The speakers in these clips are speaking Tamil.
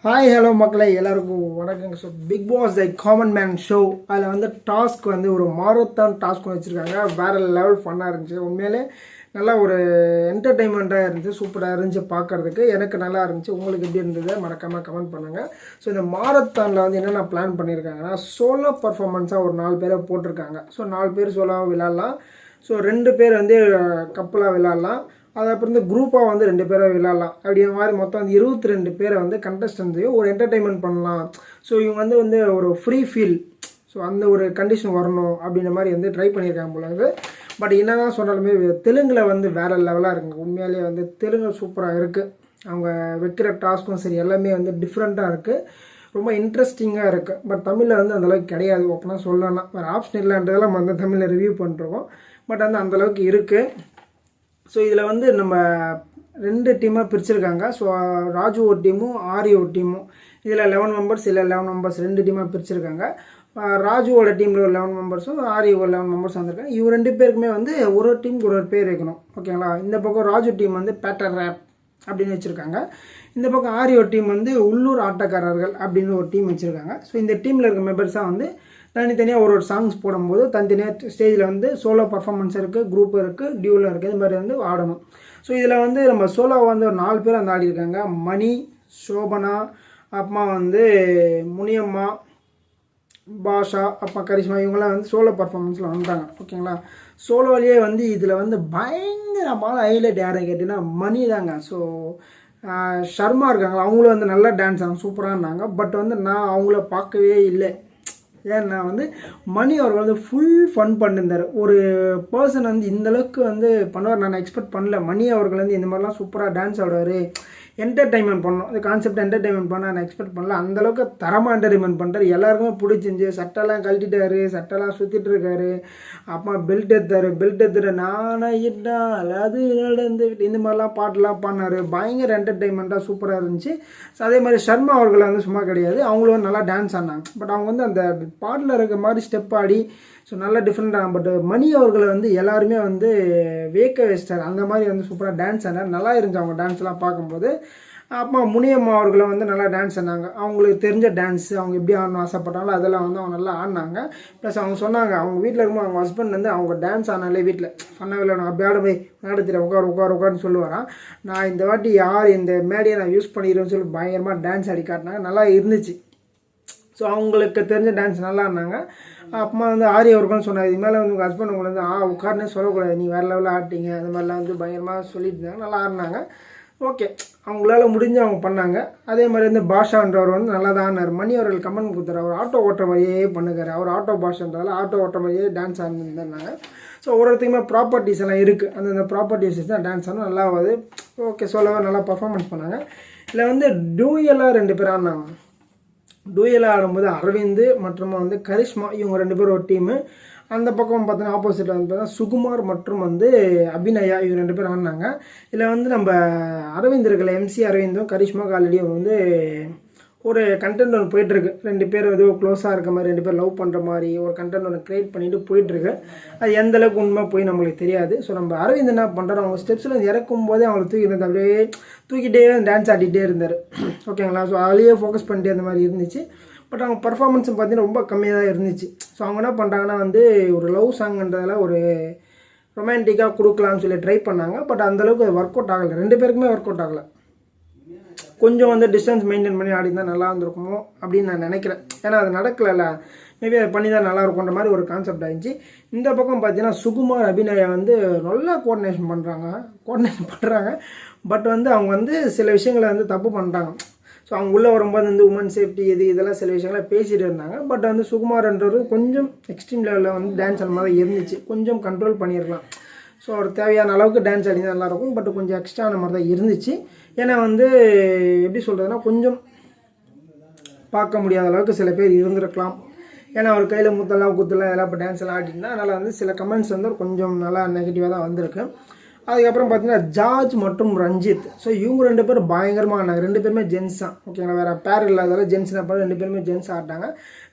ஹாய் ஹலோ மக்களே எல்லாருக்கும் வணக்கங்க. So Bigg Boss the common man show அதில் வந்து டாஸ்க் வந்து ஒரு மாரத்தான் டாஸ்க் வச்சுருக்காங்க. வேறு லெவல் ஃபன்னாக இருந்துச்சு. உண்மையிலே நல்லா ஒரு என்டர்டெயின்மெண்ட்டாக இருந்துச்சு. சூப்பராக இருந்துச்சு பார்க்குறதுக்கு. எனக்கு நல்லா இருந்துச்சு. உங்களுக்கு எப்படி இருந்தது மறக்காமல் கமெண்ட் பண்ணுங்கள். ஸோ இந்த மாரத்தானில் வந்து என்னென்ன பிளான் பண்ணியிருக்காங்கன்னா சோலோ பர்ஃபார்மன்ஸாக ஒரு 4 பேரை போட்டிருக்காங்க. ஸோ 4 பேர் சோலோவாக விளாட்லாம். ஸோ 2 பேர் வந்து கப்பலாக விளாட்லாம். அது அப்புறம் வந்து குரூப்பாக வந்து 2 பேரை விளாட்லாம். அப்படிங்கிற மாதிரி மொத்தம் வந்து 22 பேரை வந்து கண்டஸ்டன்ஸையும் ஒரு என்டர்டெயின்மெண்ட் பண்ணலாம். ஸோ இவங்க வந்து ஒரு ஃப்ரீ ஃபீல், ஸோ அந்த ஒரு கண்டிஷன் வரணும் அப்படின்ற மாதிரி வந்து ட்ரை பண்ணியிருக்காங்க போல இருக்குது. பட் என்ன தான் சொன்னாலுமே தெலுங்கில் வந்து வேறு லெவலாக இருக்குங்க. உண்மையிலேயே வந்து தெலுங்கு சூப்பராக இருக்குது. அவங்க வைக்கிற டாஸ்க்கும் சரி எல்லாமே வந்து டிஃப்ரெண்ட்டாக இருக்குது. ரொம்ப இன்ட்ரெஸ்டிங்காக இருக்குது. பட் தமிழில் வந்து அந்தளவுக்கு கிடையாது. ஓப்பனாக சொல்லலாம், வேறு ஆப்ஷன் இல்லைன்றதெல்லாம் நம்ம வந்து தமிழில் ரிவ்யூ பண்ணுறோம். பட் வந்து அந்தளவுக்கு இருக்குது. ஸோ இதில் வந்து நம்ம 2 டீமாக பிரிச்சுருக்காங்க. ஸோ ராஜு ஒரு டீமும் ஆரி ஒரு டீமும். இதில் 11 மெம்பர்ஸ், இல்லை 11 மெம்பர்ஸ் 2 டீமாக பிரிச்சுருக்காங்க. ராஜுவோட டீமில் ஒரு 11 மெம்பர்ஸும் ஆரி ஒரு 11 மெம்பர்ஸ் வந்திருக்காங்க. இவங்க 2 பேருக்குமே வந்து ஒரு டீமுக்கு ஒரு பேர் வைக்கணும். ஓகேங்களா? இந்த பக்கம் ராஜு டீம் வந்து பேட்டர் ரேப் அப்படின்னு வச்சுருக்காங்க. இந்த பக்கம் ஆரி ஒரு டீம் வந்து உள்ளூர் ஆட்டக்காரர்கள் அப்படின்னு ஒரு டீம் வச்சுருக்காங்க. ஸோ இந்த டீமில் இருக்க மெம்பர்ஸாக வந்து தனித்தனியாக ஒரு சாங்ஸ் போடும்போது தனித்தனியாக ஸ்டேஜில் வந்து சோலோ பர்ஃபார்மன்ஸ் இருக்குது, குரூப் இருக்குது, டியூவில் இருக்குது. இது மாதிரி வந்து ஆடணும். ஸோ இதில் வந்து நம்ம சோலோ வந்து ஒரு 4 பேர் வந்து ஆடிருக்காங்க. மணி, சோபனா, அப்புறமா வந்து முனியம்மா, பாஷா, அப்பா கரிஷ்மா, இவங்களாம் வந்து சோலோ பர்ஃபார்மன்ஸில் வந்தாங்க. ஓகேங்களா? சோலோலேயே வந்து இதில் வந்து பயங்கரமான ஹைலைட் யாரை கேட்டிங்கன்னா மணி தாங்க. ஸோ ஷர்மா இருக்காங்க, அவங்களும் வந்து நல்லா டான்ஸ் ஆனாங்க, சூப்பராக இருந்தாங்க. பட் வந்து நான் அவங்கள பார்க்கவே இல்லை. ஏன்னா வந்து மணி அவர்கள் வந்து ஃபுல் ஃபன் பண்ணியிருந்தார். ஒரு பர்சன் வந்து இந்தளவுக்கு வந்து பண்ணுவார் நான் எக்ஸ்பெக்ட் பண்ணல. மணி அவர்கள் வந்து இந்த மாதிரிலாம் சூப்பராக டான்ஸ் ஆடுவார், என்டர்டைன்மெண்ட் பண்ணணும், அந்த கான்செப்ட் என்டர்டைன்மெண்ட் பண்ண நான் எக்ஸ்பெக்ட் பண்ணல. அந்தளவுக்கு தரமாக என்டர்டைன்மெண்ட் பண்ணுறாரு. எல்லாருக்குமே பிடிச்சிருந்துச்சி. சட்டெல்லாம் கழட்டிட்டாரு, சட்டெல்லாம் சுற்றிட்டு இருக்காரு. அப்புறமா பெல்ட் எடுத்தாரு நானா இட்டா அது நடந்து இந்த மாதிரிலாம் பாட்டெலாம் பாடினார். பயங்கர என்டர்டைன்மெண்ட்டாக சூப்பராக இருந்துச்சு. ஸோ அதே மாதிரி சர்மா அவர்களை வந்து சும்மா கிடையாது, அவங்களும் நல்லா டான்ஸ் ஆடினாங்க. பட் அவங்க வந்து அந்த பாட்டில் இருக்க மாதிரி ஸ்டெப் ஆடி ஸோ நல்லா டிஃப்ரெண்ட்டாக. பட் மணி அவர்களை வந்து எல்லாருமே வந்து வேக்க வச்சிட்டார். அந்த மாதிரி வந்து சூப்பராக டான்ஸ் ஆனார். நல்லா இருந்துச்சு அவங்க டான்ஸ்லாம் பார்க்கும்போது. அப்புறமா முனியம்மா அவர்களை வந்து நல்லா டான்ஸ் ஆனாங்க. அவங்களுக்கு தெரிஞ்ச டான்ஸ், அவங்க எப்படி ஆடணும் ஆசைப்பட்டாங்களோ அதெல்லாம் வந்து அவங்க நல்லா ஆடினாங்க. ப்ளஸ் அவங்க சொன்னாங்க அவங்க வீட்டில் இருக்கும்போது அவங்க ஹஸ்பண்ட் வந்து அவங்க டான்ஸ் ஆனாலே வீட்டில் ஃபன்னாக விளையாடும். அப்படி ஆட போய் நடத்திட்டு உட்காருன்னு சொல்லுவாரான். நான் இந்த வாட்டி யார் இந்த மேடையை நான் யூஸ் பண்ணிடுவேன்னு சொல்லி பயங்கரமாக டான்ஸ் ஆடி காட்டினாங்க. நல்லா இருந்துச்சு. ஸோ அவங்களுக்கு தெரிஞ்ச டான்ஸ் நல்லா இருந்தாங்க. அப்புறமா வந்து ஆரி அவர்களும் சொன்னார், இது மேலே வந்து உங்கள் ஹஸ்பண்ட் உங்களை வந்து உட்காருன்னே சொல்லக்கூடாது, நீ வேறு லெவலில் ஆட்டிங்க, அந்த மாதிரிலாம் வந்து பயங்கரமாக சொல்லிட்டு இருந்தாங்க. நல்லா ஆடினாங்க. ஓகே, அவங்களால முடிஞ்சு அவங்க பண்ணாங்க. அதே மாதிரி வந்து பாஷான்றவர் வந்து நல்லா தான் ஆடினார். மணி அவர்கள் கமெண்ட் கொடுத்தாரு, அவர் ஆட்டோ ஓட்டுற மாதிரியே பண்ணுறாரு, அவர் ஆட்டோ பாஷான்றதால ஆட்டோ ஓட்டுற மாதிரியே டான்ஸ் ஆடிருந்தாங்க. ஸோ ஒருத்தருக்குமே ப்ராப்பர்ட்டிஸ் எல்லாம் இருக்குது. அந்தந்த ப்ராப்பர்ட்டிஸ் தான் டான்ஸ் ஆடணும். நல்லா ஆகுது. ஓகே, சொல்லவா நல்லா பர்ஃபார்மன்ஸ் பண்ணாங்க. இதில் வந்து டூயலாக 2 பேர் ஆடினாங்க. டூயலாக ஆடும்போது அரவிந்த் மற்றும் வந்து கரிஷ்மா, இவங்க 2 பேர் ஒரு டீமு. அந்த பக்கம் பார்த்தீங்கன்னா ஆப்போசிட்டில் வந்து பார்த்தீங்கன்னா சுகுமார் மற்றும் வந்து அபிநயா, இவங்க 2 பேர் ஆடினாங்க. இதில் வந்து நம்ம அரவிந்த் இருக்கல, MC அரவிந்தும் கரிஷ்மாவுக்கு ஆல்ரெடி வந்து ஒரு கண்டென்ட் ஒன்று போயிட்டுருக்கு. 2 பேர் ஏதோ க்ளோஸாக இருக்க மாதிரி, 2 பேர் லவ் பண்ணுற மாதிரி ஒரு கண்டென்ட் ஒன்று க்ரியேட் பண்ணிட்டு போயிட்டுருக்கு. அது எந்தளவுக்கு உண்மை போய் நம்மளுக்கு தெரியாது. ஸோ நம்ம அரவிந்த் என்ன பண்ணுறாரு, அவங்க ஸ்டெப்ஸில் இறக்கும் போதே அவங்களை தூக்கிட்டு அப்படியே தூக்கிட்டே டான்ஸ் ஆடிட்டே இருந்தார். ஓகேங்களா? ஸோ அதுலேயே ஃபோக்கஸ் பண்ணிட்டு அந்த மாதிரி இருந்துச்சு. பட் அவங்க பர்ஃபார்மன்ஸும் பார்த்தீங்கன்னா ரொம்ப கம்மியாக தான் இருந்துச்சு. ஸோ அவங்க என்ன பண்ணுறாங்கன்னா வந்து ஒரு லவ் சாங்ன்றதில் ஒரு ரொமான்டிக்காக கொடுக்கலாம்னு சொல்லி ட்ரை பண்ணாங்க. பட் அந்தளவுக்கு அது ஒர்க் அவுட் ஆகலை. 2 பேருக்குமே ஒர்க் அவுட் ஆகலை. கொஞ்சம் வந்து டிஸ்டன்ஸ் மெயின்டைன் பண்ணி ஆடி தான் நல்லா இருந்திருக்குமோ அப்படின்னு நான் நினைக்கிறேன். ஏன்னா அது நடக்கலைல்ல, மேபி அதை பண்ணி தான் நல்லா இருக்குன்ற மாதிரி ஒரு கான்செப்ட் ஆகிடுச்சு. இந்த பக்கம் பார்த்தீங்கன்னா சுகுமார் அபிநயா வந்து நல்லா கோஆர்டினேஷன் பண்ணுறாங்க. பட் வந்து அவங்க வந்து சில விஷயங்களை வந்து தப்பு பண்ணுறாங்க. ஸோ அவங்க உள்ளே வரும்போது வந்து உமன் சேஃப்டி இதெல்லாம் சில விஷயங்களை பேசிகிட்டு இருந்தாங்க. பட் வந்து சுகுமார்ன்றது கொஞ்சம் எக்ஸ்ட்ரீம் லெவலில் வந்து டான்ஸ் அந்த மாதிரி இருந்துச்சு. கொஞ்சம் கண்ட்ரோல் பண்ணியிருக்கலாம். ஸோ அவர் தேவையான அளவுக்கு டான்ஸ் ஆடி தான் நல்லாயிருக்கும். பட் கொஞ்சம் எக்ஸ்ட்ரான மாதிரி தான் இருந்துச்சு. ஏன்னா வந்து எப்படி சொல்கிறதுனா கொஞ்சம் பார்க்க முடியாத அளவுக்கு சில பேர் இருந்திருக்கலாம். ஏன்னா அவர் கையில் முத்தெல்லாம் குத்தலாம் இதெல்லாம் இப்போ டான்ஸ் எல்லாம் ஆடினா அதனால் வந்து சில கமெண்ட்ஸ் வந்து கொஞ்சம் நல்லா நெகட்டிவாக தான் வந்திருக்கு. அதுக்கப்புறம் பார்த்தீங்கன்னா ஜார்ஜ் மற்றும் ரஞ்சித். ஸோ இவங்க 2 பேரும் பயங்கரமாக ஆடினாங்க. 2 பேருமே ஜென்ஸ் தான். ஓகேங்களா? வேறு பேர் இல்லாதால ஜென்ஸ் தான். 2 பேருமே ஜென்ஸ் ஆடினாங்க.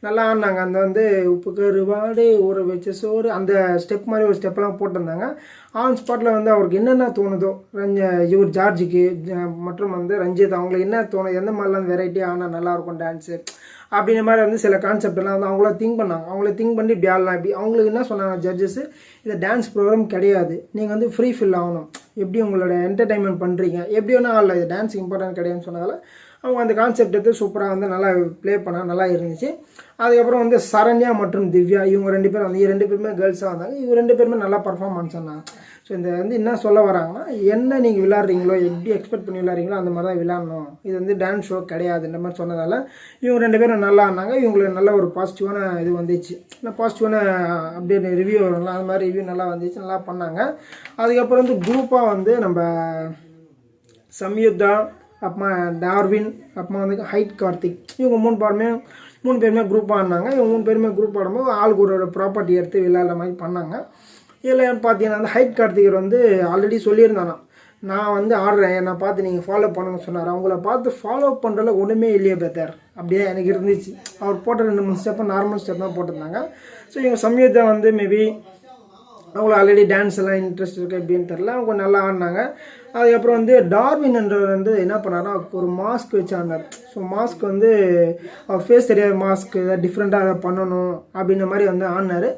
நல்லா ஆடினாங்க. அந்த வந்து உப்பு கருவாடு ஊற வச்ச சோறு அந்த ஸ்டெப் மாதிரி ஒரு ஸ்டெப்லாம் போட்டிருந்தாங்க. ஆன் ஸ்பாட்டில் வந்து அவருக்கு என்னென்ன தோணுதோ இவர் ஜார்ஜுக்கு மற்றும் வந்து ரஞ்சித் அவங்களுக்கு என்ன தோணும், எந்த மாதிரிலாம் வெரைட்டி ஆனால் நல்லாயிருக்கும் டான்ஸு அப்படின்ற மாதிரி வந்து சில கான்செப்டெல்லாம் வந்து அவங்கள திங்க் பண்ணாங்க. அவங்கள திங்க் பண்ணி இப்படி ஆடலாம். இப்படி அவங்களுக்கு என்ன சொன்னாங்க ஜட்ஜஸ்ஸு, இது டான்ஸ் ப்ரோக்ராம் கிடையாது, நீங்கள் வந்து ஃப்ரீ ஃபில் ஆகணும், எப்படி உங்களோட என்டர்டைன்மெண்ட் பண்ணுறீங்க எப்படி வேணால் ஆடல, இது டான்ஸ் இம்பார்ட்டன்ட் கிடையாதுன்னு சொன்னதால் அவங்க அந்த கான்செப்ட் எடுத்து சூப்பராக வந்து நல்லா ப்ளே பண்ணால் நல்லா இருந்துச்சு. அதுக்கப்புறம் வந்து சரண்யா மற்றும் திவ்யா இவங்க 2 பேரும் வந்து 2 பேருமே கேர்ள்ஸாக வந்தாங்க. இவங்க 2 பேருமே நல்லா பர்ஃபார்மன்ஸ் பண்ணாங்க. ஸோ இந்த வந்து என்ன சொல்ல வராங்கன்னா, என்ன நீங்கள் விளையாடுறீங்களோ எப்படி எக்ஸ்பெக்ட் பண்ணி விளையாடுறீங்களோ அந்த மாதிரி தான் விளையாடணும், இது வந்து டான்ஸ் ஷோ கிடையாது இந்த மாதிரி சொன்னதால் இவங்க 2 பேரும் நல்லா ஆனாங்க. இவங்களுக்கு நல்ல ஒரு பாசிட்டிவான இது வந்துச்சு, பாசிட்டிவான அப்படியே ரிவ்யூ வரும்ல அந்த மாதிரி ரிவ்யூ நல்லா வந்துச்சு, நல்லா பண்ணாங்க. அதுக்கப்புறம் வந்து குரூப்பாக வந்து நம்ம சம்யுக்தா அப்புறமா டார்வின் அப்புறமா வந்து ஹைட் கார்த்திக் இவங்க 3 பேருமே குரூப் ஆடினாங்க. இவங்க 3 பேருமே குரூப் ஆடும்போது ஆளுக்கு ஒரு ப்ராப்பர்ட்டி எடுத்து விளையாடுற மாதிரி பண்ணாங்க. இதில் பார்த்தீங்கன்னா அந்த ஹைட் கார்த்திகர் வந்து ஆல்ரெடி சொல்லியிருந்தானா, நான் வந்து ஆடுறேன் என்னை பார்த்து நீங்கள் ஃபாலோ பண்ணுங்கன்னு சொன்னார். அவங்கள பார்த்து ஃபாலோ பண்ணுறதுல ஒன்றுமே இல்லையே பெத்தர் அப்படியே எனக்கு இருந்துச்சு. அவர் போட்ட 2-3 ஸ்டெப்பு நார்மல் ஸ்டெப் தான் போட்டிருந்தாங்க. ஸோ இவங்க சமயத்தை வந்து மேபி அவங்கள ஆல்ரெடி டான்ஸ் எல்லாம் இன்ட்ரெஸ்ட் இருக்குது எப்படின்னு தெரில, அவங்க நல்லா ஆடினாங்க. அதுக்கப்புறம் வந்து டார்வின் என்றவர் வந்து என்ன பண்ணார்னா ஒரு மாஸ்க் வச்சு ஆடினார். ஸோ மாஸ்க் வந்து அவர் ஃபேஸ் தெரியாத மாஸ்க் ஏதாவது டிஃப்ரெண்ட்டாக அதை பண்ணணும் அப்படின்ற மாதிரி வந்து ஆடினார்.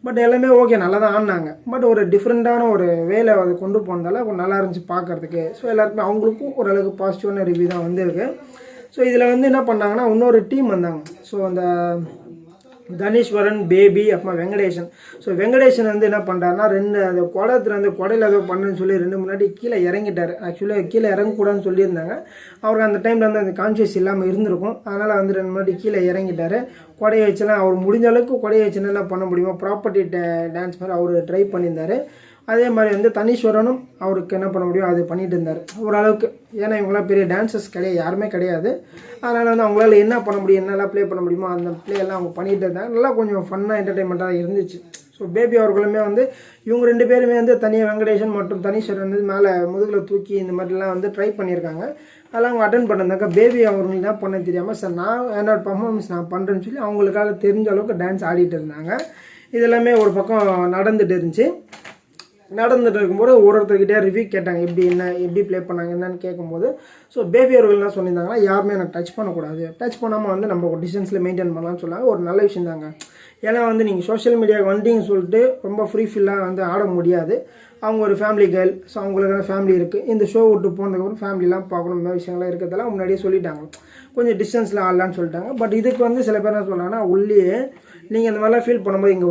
பட் எல்லாமே ஓகே நல்லா தான் ஆடினாங்க. பட் ஒரு டிஃப்ரெண்ட்டான ஒரு வேலை அதை கொண்டு போனதால கொஞ்சம் நல்லா இருந்துச்சு பார்க்குறதுக்கு. ஸோ எல்லாருக்குமே அவங்களுக்கும் ஓரளவுக்கு பாசிட்டிவான ரிவ்யூ தான் வந்திருக்கு. ஸோ இதில் வந்து என்ன பண்ணாங்கன்னா இன்னொரு டீம் வந்தாங்க. ஸோ அந்த தனீஸ்வரன் பேபி அப்புறமா வெங்கடேஷன். ஸோ வெங்கடேஷன் வந்து என்ன பண்ணுறாருனா அந்த குடத்துல வந்து குடையில் ஏதோ பண்ணுன்னு சொல்லி 2 முன்னாடி கீழே இறங்கிட்டார். ஆக்சுவலாக கீழே இறங்கக்கூடாதுன்னு சொல்லியிருந்தாங்க. அவருக்கு அந்த டைமில் வந்து அந்த கான்ஷியஸ் இல்லாமல் இருந்திருக்கும். அதனால் வந்து 2 முன்னாடி கீழே இறங்கிட்டார். கொடையை வச்சுலாம் அவர் முடிஞ்ச அளவுக்கு கொடையை வச்சுன்னா என்ன பண்ண முடியுமோ ப்ராப்பர்ட்டி டான்ஸ் மாதிரி அவர் ட்ரை பண்ணியிருந்தார். அதே மாதிரி வந்து தனீஸ்வரனும் அவருக்கு என்ன பண்ண முடியும் அது பண்ணிட்டு இருந்தார் ஓரளவுக்கு. ஏன்னா இவங்களாம் பெரிய டான்சர்ஸ் கிடையாது, யாருமே கிடையாது. அதனால் வந்து அவங்களால என்ன பண்ண முடியும் என்னெல்லாம் ப்ளே பண்ண முடியுமோ அந்த ப்ளே எல்லாம் அவங்க பண்ணிகிட்டு இருந்தாங்க. நல்லா கொஞ்சம் ஃபன்னாக என்டர்டைன்மெண்ட்டாக இருந்துச்சு. ஸோ பேபி அவர்களுமே வந்து இவங்க 2 பேருமே வந்து தனியாக வெங்கடேஷன் மற்றும் தனீஸ்வரன் வந்து மேலே முதுகில் தூக்கி இந்த மாதிரிலாம் வந்து ட்ரை பண்ணியிருக்காங்க. அதெல்லாம் அவங்க அட்டன் பண்ணியிருந்தாங்க. பேபி அவங்களுக்கு தான் பண்ண தெரியாமல் சார் நான் என்னோட பர்ஃபார்மன்ஸ் நான் பண்ணுறேன்னு சொல்லி அவங்களுக்காக தெரிஞ்ச அளவுக்கு டான்ஸ் ஆடிட்டு இருந்தாங்க. இதெல்லாமே ஒரு பக்கம் நடந்துகிட்டு இருந்துச்சு. நடந்துட்டு இருக்கும்போது ஒருத்தர்கிட்டே ரிவ்யூ கேட்டாங்க எப்படி ப்ளே பண்ணாங்க என்னன்னு கேட்கும்போது. ஸோ பேபி அவர்கள் என்ன சொல்லியிருந்தாங்கன்னா, யாருமே எனக்கு டச் பண்ணக்கூடாது, டச் பண்ணாமல் வந்து நம்ம ஒரு டிஸ்டன்ஸில் மெயின்டைன் பண்ணலாம்னு சொன்னாங்க. ஒரு நல்ல விஷயம் தாங்க. ஏன்னா வந்து நீங்கள் சோஷியல் மீடியாவுக்கு வந்துட்டிங்கன்னு சொல்லிட்டு ரொம்ப ஃப்ரீ ஃபீலாக வந்து ஆட முடியாது. அவங்க ஒரு ஃபேமிலி கேர்ள். ஸோ அவங்களுக்கான ஃபேமிலி இருக்குது. இந்த ஷோ விட்டு போனதுக்கப்புறம் ஃபேமிலிலாம் பார்க்கணும் இந்த விஷயங்கள்லாம் இருக்கிறதெல்லாம் முன்னாடியே சொல்லிட்டாங்க. கொஞ்சம் டிஸ்டன்ஸில் ஆடலான்னு சொல்லிட்டாங்க. பட் இதுக்கு வந்து சில பேர் என்ன சொல்கிறாங்கன்னா, உள்ளே நீங்கள் இந்த மாதிரிலாம் ஃபீல் பண்ணும்போது இங்கே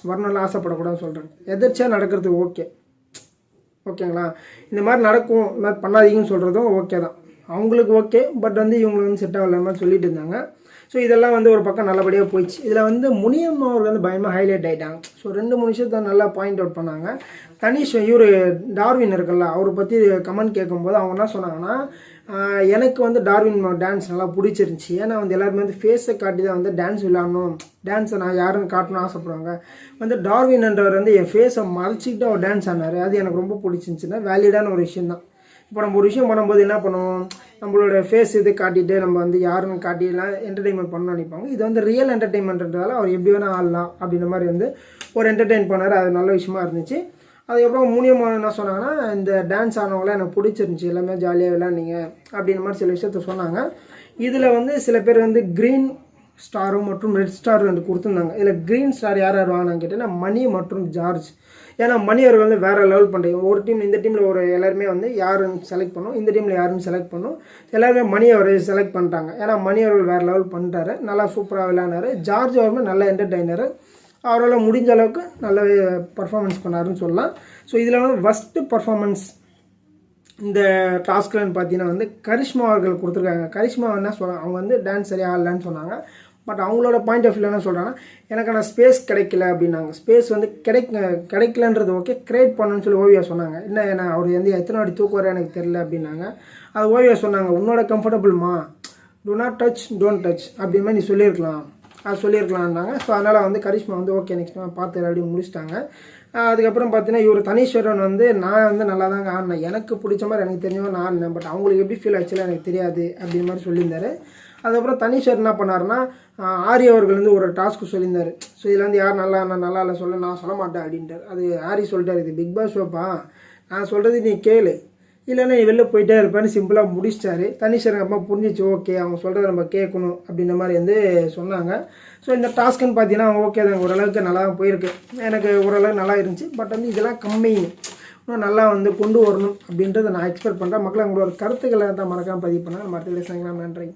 வரணும்னு ஆசைப்படக்கூடாதுன்னு சொல்கிறேன். எதிர்ச்சியாக நடக்கிறது ஓகேங்களா. இந்த மாதிரி நடக்கும் இந்த மாதிரி பண்ணாதீங்கன்னு சொல்கிறதும் ஓகே தான், அவங்களுக்கு ஓகே. பட் வந்து இவங்களுக்கு வந்து செட் ஆகல மாதிரி சொல்லிட்டு இருந்தாங்க. ஸோ இதெல்லாம் வந்து ஒரு பக்கம் நல்லபடியாக போயிடுச்சு. இதில் வந்து முனியம் அவர்கள் வந்து பயமாக ஹைலைட் ஆகிட்டாங்க. ஸோ 2-3 விஷயத்தை நல்லா பாயிண்ட் அவுட் பண்ணாங்க. இவர் டார்வின் இருக்குல்ல அவரை பற்றி கமெண்ட் கேட்கும்போது அவங்க என்ன சொன்னாங்கன்னா, எனக்கு வந்து டார்வின் டான்ஸ் நல்லா பிடிச்சிருந்துச்சி. ஏன்னா வந்து எல்லாருமே வந்து ஃபேஸை காட்டி தான் வந்து டான்ஸ் விளாடணும், டான்ஸை நான் யாருன்னு காட்டணும்னு ஆசைப்படுவாங்க. வந்து டார்வின்ன்றவர் வந்து என் ஃபேஸை மறைச்சிக்கிட்டு அவர் டான்ஸ் ஆனார். அது எனக்கு ரொம்ப பிடிச்சிருந்துச்சுன்னா வேலிடான ஒரு விஷயம் தான். இப்போ நம்ம ஒரு விஷயம் பண்ணும்போது என்ன பண்ணுவோம், நம்மளோட ஃபேஸ் இது காட்டிட்டு நம்ம வந்து யாருன்னு காட்டிலாம் என்டர்டெயின்மெண்ட் பண்ணணும்னு நினைப்பாங்க. இது வந்து ரியல் என்டர்டெயின்மெண்ட்ன்றதால அவர் எப்படி வேணால் ஆடலாம் அப்படின்ற மாதிரி வந்து ஒரு என்டர்டெயின் பண்ணார். அது நல்ல விஷயமா இருந்துச்சு. அதுக்கப்புறம் மூலியமாக என்ன சொன்னாங்கன்னா, இந்த டான்ஸ் ஆனவங்களாம் எனக்கு பிடிச்சிருந்துச்சி, எல்லாமே ஜாலியாக விளையாண்டிங்க அப்படின்ற மாதிரி சில விஷயத்த சொன்னாங்க. இதில் வந்து சில பேர் வந்து க்ரீன் ஸ்டாரும் மற்றும் ரெட் ஸ்டாரும் வந்து கொடுத்துருந்தாங்க. இதில் க்ரீன் ஸ்டார் யார் வாங்கினான்னு கேட்டேன்னா மணி மற்றும் ஜார்ஜ். ஏன்னா மணி அவர்கள் வந்து வேறு லெவல் பண்ணுறீங்க. ஒரு டீம் இந்த டீமில் ஒரு எல்லாருமே வந்து யாருன்னு செலக்ட் பண்ணும், இந்த டீமில் யாருன்னு செலக்ட் பண்ணும். எல்லாருமே மணி அவரை செலக்ட் பண்ணிட்டாங்க. ஏன்னா மணி அவர்கள் வேறு லெவல் பண்ணிட்டாரு, நல்லா சூப்பராக விளையாடினார். ஜார்ஜ் அவருமே நல்ல என்டர்டைனர், அவரால் முடிஞ்ச அளவுக்கு நல்லாவே பர்ஃபார்மன்ஸ் பண்ணாருன்னு சொல்லலாம். ஸோ இதில் வந்து ஃபஸ்ட்டு பர்ஃபார்மன்ஸ் இந்த டாஸ்க்லன்னு பார்த்தீங்கன்னா வந்து கரிஷ்மா அவர்கள் கொடுத்துருக்காங்க. கரிஷ்மா என்ன சொல்கிறாங்க, அவங்க வந்து டான்ஸ் சரியாக ஆடலன்னு சொன்னாங்க. பட் அவங்களோட பாயிண்ட் ஆஃப் வியூ என்ன சொல்கிறாங்கன்னா, எனக்கான ஸ்பேஸ் கிடைக்கல அப்படின்னாங்க. ஸ்பேஸ் வந்து கிடைக்கலன்றது ஓகே, கிரியேட் பண்ணணும்னு சொல்லி ஓவியா சொன்னாங்க. என்ன ஏன்னா அவர் வந்து எத்தனை வாட்டி தூக்குவார் எனக்கு தெரில அப்படின்னாங்க. அது ஓவியா சொன்னாங்க, உன்னோட கம்ஃபர்டபுள்மா, do not touch don't touch அப்படின் மாதிரி நீ சொல்லியிருக்கலாம், அது சொல்லியிருக்கலான்னாங்க. ஸோ அதனால் வந்து கரிஷ்மா வந்து ஓகே நெக்ஸ்ட் டைம் பார்த்து அப்படி முடிச்சிட்டாங்க. அதுக்கப்புறம் பார்த்தீங்கன்னா இவர் தனீஸ்வரன் வந்து நான் வந்து நல்லா தாங்க ஆடினேன், எனக்கு பிடிச்ச மாதிரி எனக்கு தெரிஞ்சவங்க நான் ஆடினேன், பட் அவங்களுக்கு எப்படி ஃபீல் ஆச்சுல எனக்கு தெரியாது அப்படின்ற மாதிரி சொல்லியிருந்தாரு. அதுக்கப்புறம் தனீஸ்வர் என்ன பண்ணாருன்னா ஆரி அவர்கள் வந்து ஒரு டாஸ்க்கு சொல்லியிருந்தார். ஸோ இதில் வந்து யார் நல்லா இல்லை சொல்ல நான் சொல்ல மாட்டேன் அப்படின்ட்டார். அது ஆரி சொல்லிட்டார், இது பிக் பாஸ் ஷோப்பா, நான் சொல்கிறது நீ கேளு, இல்லைன்னா நீ வெளில போயிட்டே இருப்பேன்னு சிம்பிளாக முடிச்சிட்டாரு. தனீஸ்வரங்க அப்பா புரிஞ்சிச்சு, ஓகே அவங்க சொல்கிறத நம்ம கேட்கணும் அப்படின்ற மாதிரி வந்து சொன்னாங்க. ஸோ இந்த டாஸ்க்குன்னு பார்த்தீங்கன்னா ஓகே தான், ஓரளவுக்கு நல்லா போயிருக்கு, எனக்கு ஓரளவுக்கு நல்லா இருந்துச்சு. பட் வந்து இதெல்லாம் கம்மி, இன்னும் நல்லா வந்து கொண்டு வரணும் அப்படின்றத நான் எக்ஸ்பெக்ட் பண்ணுறேன். மக்களை உங்களோட கருத்துக்களை தான் மறக்காமல் பதிவு பண்ணால் நம்ம அடுத்த வீடியோ சந்திக்கலாம். நன்றி.